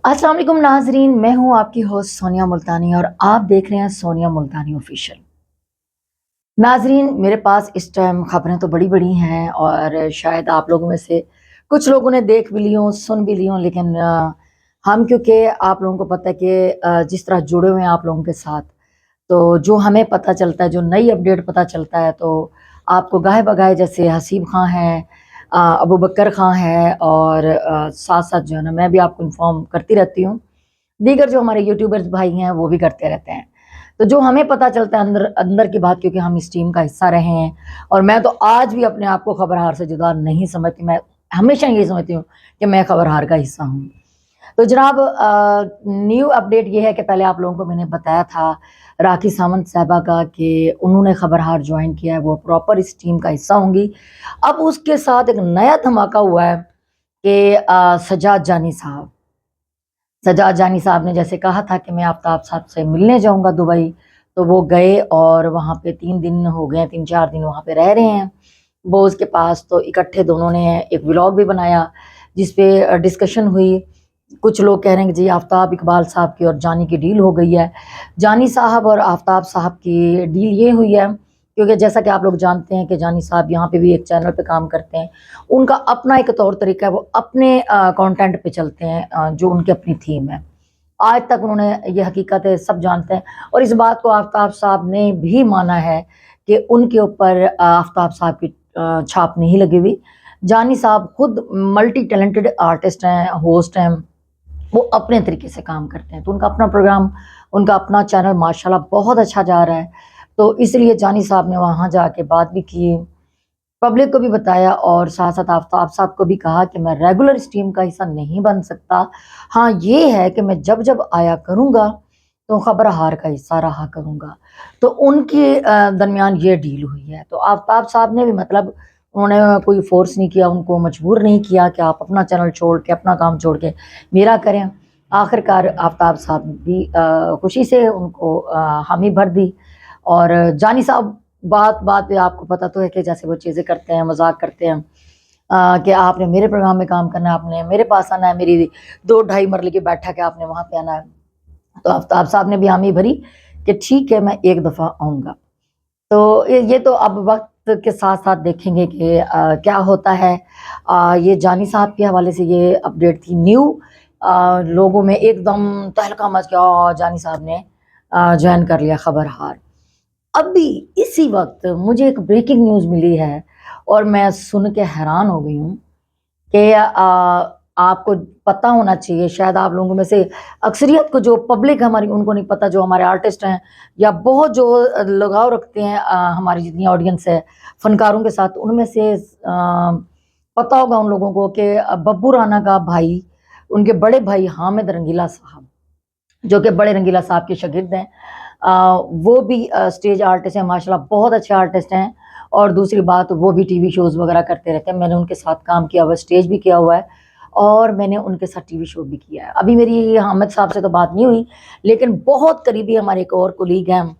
अस्सलाम वालेकुम नाजरीन, मैं हूं आपकी होस्ट सोनिया मुल्तानी और आप देख रहे हैं सोनिया मुल्तानी ऑफिशियल। नाजरीन, मेरे पास इस टाइम खबरें तो बड़ी बड़ी हैं और शायद आप लोगों में से कुछ लोगों ने देख भी ली हों, सुन भी ली हों, लेकिन हम क्योंकि आप लोगों को पता है कि जिस तरह जुड़े हुए हैं आप लोगों के साथ, तो जो हमें पता चलता है, जो नई अपडेट पता चलता है, तो आपको गाहे बगाए जैसे हसीब खां हैं, अबू बकर खां है और साथ साथ जो है ना मैं भी आपको इन्फॉर्म करती रहती हूँ। दीगर जो हमारे यूट्यूबर्स भाई हैं वो भी करते रहते हैं। तो जो हमें पता चलता है अंदर अंदर की बात, क्योंकि हम इस टीम का हिस्सा रहे हैं और मैं तो आज भी अपने आप को खबरहार से जुदा नहीं समझती। मैं हमेशा यही समझती हूँ कि मैं खबरहार का हिस्सा हूँ। तो जनाब, न्यू अपडेट ये है कि पहले आप लोगों को मैंने बताया था राखी सावंत साहबा का कि उन्होंने खबरहार ज्वाइन किया है, वो प्रॉपर इस टीम का हिस्सा होंगी। अब उसके साथ एक नया धमाका हुआ है कि सजाद जानी साहब ने जैसे कहा था कि मैं आफ्ताब साहब से मिलने जाऊंगा दुबई, तो वो गए और वहाँ पे 3 दिन हो गए, 3-4 दिन वहाँ पे रह रहे हैं बोझ के पास। तो इकट्ठे दोनों ने एक व्लॉग भी बनाया जिसपे डिस्कशन हुई। कुछ लोग कह रहे हैं कि जी आफ्ताब इकबाल साहब की और जानी की डील हो गई है। जानी साहब और आफ्ताब साहब की डील ये हुई है क्योंकि जैसा कि आप लोग जानते हैं कि जानी साहब यहाँ पे भी एक चैनल पे काम करते हैं। उनका अपना एक तौर तरीका है, वो अपने कंटेंट पे चलते हैं, जो उनकी अपनी थीम है। आज तक उन्होंने ये हकीकत है, सब जानते हैं और इस बात को आफ्ताब साहब ने भी माना है कि उनके ऊपर आफ्ताब साहब की छाप नहीं लगी हुई। जानी साहब खुद मल्टी टैलेंटेड आर्टिस्ट हैं, होस्ट हैं, वो अपने तरीके से काम करते हैं। तो उनका अपना प्रोग्राम, उनका अपना चैनल माशाल्लाह बहुत अच्छा जा रहा है। तो इसलिए जानी साहब ने वहाँ जाके बात भी की, पब्लिक को भी बताया और साथ साथ आफ्ताब साहब को भी कहा कि मैं रेगुलर इस टीम का हिस्सा नहीं बन सकता। हाँ, ये है कि मैं जब जब आया करूँगा तो खबरहार का हिस्सा रहा करूँगा। तो उनके दरमियान ये डील हुई है। तो आफ्ताब साहब ने भी मतलब उन्होंने कोई फोर्स नहीं किया, उनको मजबूर नहीं किया कि आप अपना चैनल छोड़ के, अपना काम छोड़ के मेरा करें। आखिरकार आफ्ताब साहब भी खुशी से उनको हामी भर दी। और जानी साहब बात बात पे आपको पता तो है कि जैसे वो चीज़ें करते हैं, मजाक करते हैं कि आपने मेरे प्रोग्राम में काम करना है, आपने मेरे पास आना है, मेरी 2-2.5 मरले की बैठक है, आपने वहाँ पे आना है। तो आफ्ताब साहब ने भी हामी भरी कि ठीक है, मैं एक दफ़ा आऊँगा। तो ये तो अब वक्त के साथ साथ देखेंगे कि क्या होता है। ये जानी साहब के हवाले से ये अपडेट थी न्यू। लोगों में एकदम तहलका मच गया और जानी साहब ने ज्वाइन कर लिया खबरहार। अभी इसी वक्त मुझे एक ब्रेकिंग न्यूज़ मिली है और मैं सुन के हैरान हो गई हूँ कि आपको पता होना चाहिए, शायद आप लोगों में से अक्सरियत को, जो पब्लिक हमारी, उनको नहीं पता, जो हमारे आर्टिस्ट हैं या बहुत जो लगाव रखते हैं हमारी जितनी ऑडियंस है फनकारों के साथ, उनमें से पता होगा उन लोगों को कि बब्बू राना का भाई, उनके बड़े भाई हामिद रंगीला साहब, जो कि बड़े रंगीला साहब के शागिर्द हैं, वो भी स्टेज आर्टिस्ट हैं, माशाल्लाह बहुत अच्छे आर्टिस्ट हैं। और दूसरी बात, वो भी टीवी शोज़ वगैरह करते रहते हैं। मैंने उनके साथ काम किया हुआ है, स्टेज भी किया हुआ है और मैंने उनके साथ टीवी शो भी किया है। अभी मेरी हामिद साहब से तो बात नहीं हुई, लेकिन बहुत करीबी हमारे एक और कोलीग हैं,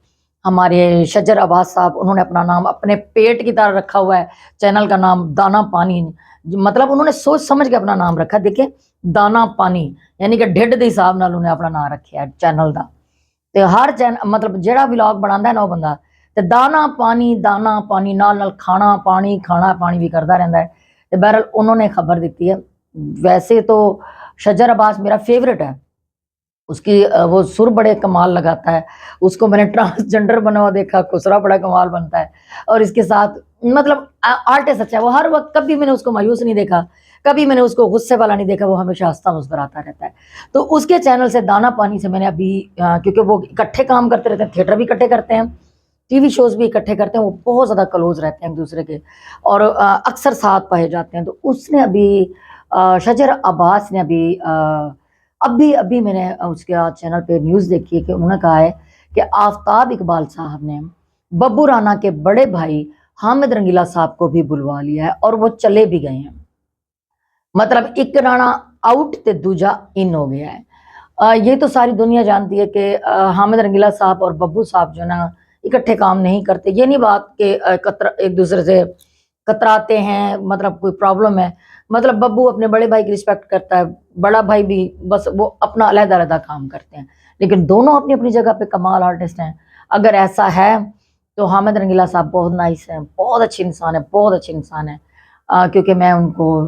हमारे शजर अब्बास साहब। उन्होंने अपना नाम अपने पेट की तरह रखा हुआ है, चैनल का नाम दाना पानी। मतलब उन्होंने सोच समझ के अपना नाम रखा, देखिए, दाना पानी, यानी कि ढिड के हिसाब नाल उन्हें अपना नाम रखा है चैनल का। ते हर चैन मतलब जेड़ा व्लॉग बनांदा है ना, वो बंदा ते दाना पानी नाल नाल खाना पानी भी करता रहता है। ते बहरहाल उन्होंने खबर दी है। वैसे तो शजर अब्बास मेरा फेवरेट है, उसकी वो सुर बड़े कमाल लगाता है। उसको मैंने ट्रांसजेंडर बना हुआ देखा, खुसरा बड़ा कमाल बनता है और इसके साथ मतलब आर्टिस्ट अच्छा है वो। हर वक्त कभी मैंने उसको मायूस नहीं देखा, कभी मैंने उसको गुस्से वाला नहीं देखा, वो हमेशा हंसता मुस्कुराता रहता है। तो उसके चैनल से दाना पानी से मैंने अभी क्योंकि वो इकट्ठे काम करते रहते हैं, थिएटर भी इकट्ठे करते हैं, टीवी शोज़ भी इकट्ठे करते हैं, वो बहुत ज़्यादा क्लोज रहते हैं एक दूसरे के और अक्सर साथ पाए जाते हैं। तो उसने अभी शजर अब्बास ने अभी अभी मैंने उसके चैनल पे न्यूज़ देखी है कि उन्होंने कहा है कि आफ्ताब इकबाल साहब ने बब्बू राना के बड़े भाई हामिद रंगीला साहब को भी बुलवा लिया है और वो चले भी गए हैं। मतलब एक राणा आउट ते दूजा इन हो गया है। ये तो सारी दुनिया जानती है कि हामिद रंगीला साहब और बब्बू साहब जो ना इकट्ठे काम नहीं करते। ये नहीं बात कि एक दूसरे से कतराते हैं, मतलब कोई प्रॉब्लम है। مطلب ببو اپنے بڑے بھائی کی رسپیکٹ کرتا ہے، بڑا بھائی بھی، بس وہ اپنا علیحدہ علیحدہ کام کرتے ہیں، لیکن دونوں اپنی اپنی جگہ پہ کمال آرٹسٹ ہیں۔ اگر ایسا ہے تو حامد رنگیلا صاحب بہت نائس ہیں، بہت اچھے انسان ہیں، بہت اچھے انسان ہیں، کیونکہ میں ان کو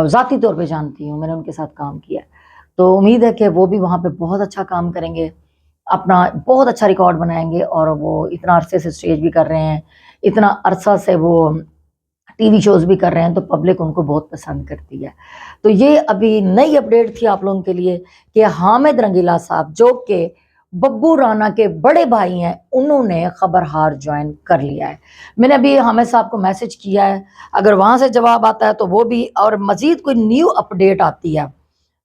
ذاتی طور پہ جانتی ہوں، میں نے ان کے ساتھ کام کیا ہے، تو امید ہے کہ وہ بھی وہاں پہ بہت اچھا کام کریں گے، اپنا بہت اچھا ریکارڈ بنائیں گے، اور وہ اتنا عرصے سے اسٹیج بھی کر رہے ہیں، اتنا عرصہ سے وہ ٹی وی شوز بھی کر رہے ہیں، تو پبلک ان کو بہت پسند کرتی ہے۔ تو یہ ابھی نئی اپڈیٹ تھی آپ لوگوں کے لیے کہ حامد رنگیلا صاحب جو کہ ببو رانا کے بڑے بھائی ہیں، انہوں نے خبرہار جوائن کر لیا ہے۔ میں نے ابھی حامد صاحب کو میسج کیا ہے، اگر وہاں سے جواب آتا ہے تو وہ بھی، اور مزید کوئی نیو اپڈیٹ آتی ہے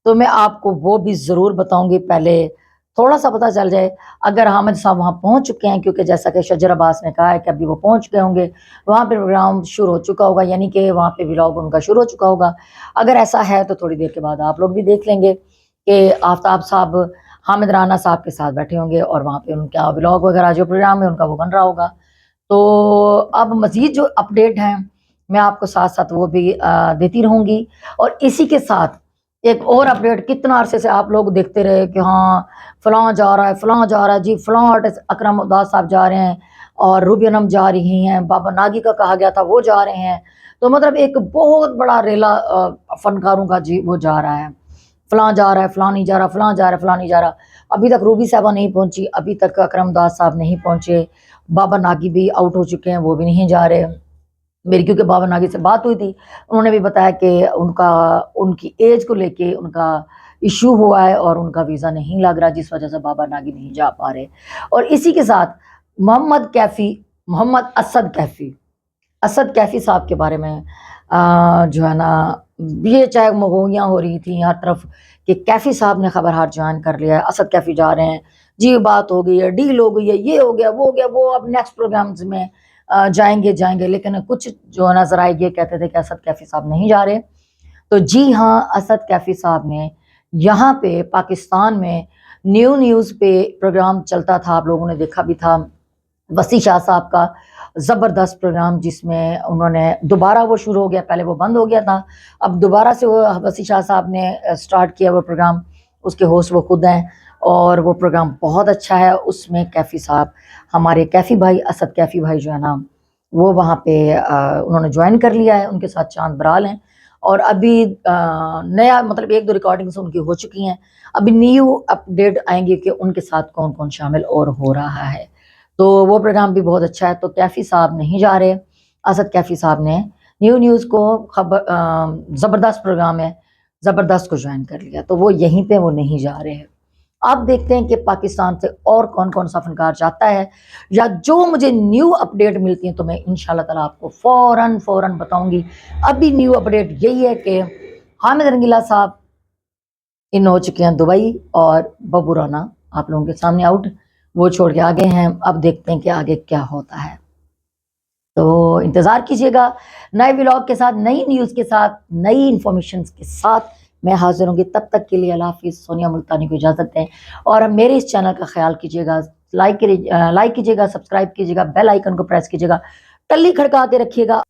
تو میں آپ کو وہ بھی ضرور بتاؤں گی، پہلے تھوڑا سا پتہ چل جائے۔ اگر حامد صاحب وہاں پہنچ چکے ہیں، کیونکہ جیسا کہ شجر عباس نے کہا ہے کہ ابھی وہ پہنچ گئے ہوں گے، وہاں پہ پروگرام شروع ہو چکا ہوگا، یعنی کہ وہاں پہ ولاگ ان کا شروع ہو چکا ہوگا۔ اگر ایسا ہے تو تھوڑی دیر کے بعد آپ لوگ بھی دیکھ لیں گے کہ آفتاب صاحب حامد رانا صاحب کے ساتھ بیٹھے ہوں گے، اور وہاں پہ ان کا ولاگ وغیرہ جو پروگرام ہے ان کا وہ بن رہا ہوگا۔ تو اب مزید جو اپڈیٹ ہیں میں آپ کو ساتھ ساتھ وہ بھی دیتی رہوں گی، اور اسی کے ساتھ ایک اور اپڈیٹ، کتنا عرصے سے آپ لوگ دیکھتے رہے کہ ہاں فلاں جا رہا ہے، فلاں جا رہا ہے، جی فلاں آرٹسٹ اکرم اوداس صاحب جا رہے ہیں، اور روبی انم جا رہی ہیں، بابا ناگی کا کہا گیا تھا وہ جا رہے ہیں، تو مطلب ایک بہت بڑا ریلا فنکاروں کا جی وہ جا رہا ہے، فلاں جا رہا ہے، فلاں نہیں جا رہا، فلاں جا رہا ہے، فلاں نہیں جا رہا۔ ابھی تک روبی صاحبہ نہیں پہنچی، ابھی تک اکرم اوداس صاحب نہیں پہنچے، بابا ناگی بھی آؤٹ ہو چکے ہیں، وہ بھی نہیں جا رہے۔ میری کیونکہ بابا ناگی سے بات ہوئی تھی، انہوں نے بھی بتایا کہ ان کی ایج کو لے کے ان کا ایشو ہوا ہے، اور ان کا ویزا نہیں لگ رہا، جس وجہ سے بابا ناگی نہیں جا پا رہے۔ اور اسی کے ساتھ محمد اسد کیفی صاحب کے بارے میں جو ہے نا، یہ چاہے مغویاں ہو رہی تھیں ہر طرف کہ کیفی صاحب نے خبرہار جوائن کر لیا ہے، اسد کیفی جا رہے ہیں، جی بات ہو گئی ہے، ڈیل ہو گئی ہے، یہ ہو گیا، وہ ہو گیا، وہ اب نیکسٹ پروگرامز میں جائیں گے، لیکن کچھ جو نظر آئے یہ کہتے تھے کہ اسد کیفی صاحب نہیں جا رہے۔ تو جی ہاں، اسد کیفی صاحب نے یہاں پہ پاکستان میں نیوز پہ پروگرام چلتا تھا، آپ لوگوں نے دیکھا بھی تھا، وسیع شاہ صاحب کا زبردست پروگرام، جس میں انہوں نے دوبارہ وہ شروع ہو گیا، پہلے وہ بند ہو گیا تھا، اب دوبارہ سے وہ وسیع شاہ صاحب نے سٹارٹ کیا وہ پروگرام، اس کے ہوسٹ وہ خود ہیں، اور وہ پروگرام بہت اچھا ہے۔ اس میں کیفی صاحب، ہمارے کیفی بھائی، اسد کیفی بھائی جو ہے نا، وہ وہاں پہ انہوں نے جوائن کر لیا ہے، ان کے ساتھ چاند برال ہیں، اور ابھی نیا مطلب 1-2 ریکارڈنگز ان کی ہو چکی ہیں، ابھی نیو اپڈیٹ آئیں گے کہ ان کے ساتھ کون کون شامل اور ہو رہا ہے، تو وہ پروگرام بھی بہت اچھا ہے۔ تو کیفی صاحب نہیں جا رہے، اسد کیفی صاحب نے نیوز کو زبردست پروگرام ہے، زبردست کو جوائن کر لیا، تو وہ یہیں پہ وہ نہیں جا رہے ہیں۔ آپ دیکھتے ہیں کہ پاکستان سے اور کون کون سا فنکار جاتا ہے، یا جو مجھے نیو اپڈیٹ ملتی ہیں تو میں انشاءاللہ تعالیٰ آپ کو فوراً بتاؤں گی۔ ابھی نیو اپڈیٹ یہی ہے کہ حامد رنگیلا صاحب ان ہو چکے ہیں دبئی، اور ببو رانا آپ لوگوں کے سامنے آؤٹ، وہ چھوڑ کے آگے ہیں، اب دیکھتے ہیں کہ آگے کیا ہوتا ہے۔ تو انتظار کیجیے گا نئے ولاگ کے ساتھ، نئی نیوز کے ساتھ، نئی انفارمیشنز کے ساتھ میں حاضر ہوں گی۔ تب تک کے لیے اللہ حافظ، سونیا ملتانی کو اجازت دیں، اور میرے اس چینل کا خیال کیجیے گا، لائک کیجیے گا، سبسکرائب کیجیے گا، بیل آئیکن کو پریس کیجیے گا، ٹلی کھڑکا کے رکھیے گا۔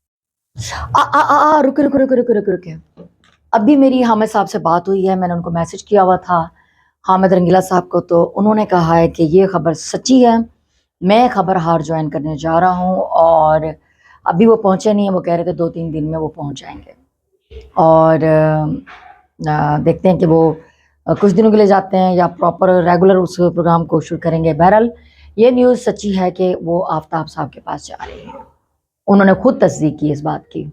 رکے ابھی میری حامد صاحب سے بات ہوئی ہے، میں نے ان کو میسج کیا ہوا تھا، حامد رنگیلا صاحب کو، تو انہوں نے کہا ہے کہ یہ خبر سچی ہے، میں خبرہار جوائن کرنے جا رہا ہوں، اور ابھی وہ پہنچے نہیں ہیں، وہ کہہ رہے تھے 2-3 دن میں وہ پہنچ جائیں گے، اور دیکھتے ہیں کہ وہ کچھ دنوں کے لیے جاتے ہیں یا پراپر ریگولر اس پروگرام کو شروع کریں گے۔ بہرحال یہ نیوز سچی ہے کہ وہ آفتاب صاحب کے پاس جا رہے ہیں، انہوں نے خود تصدیق کی اس بات کی۔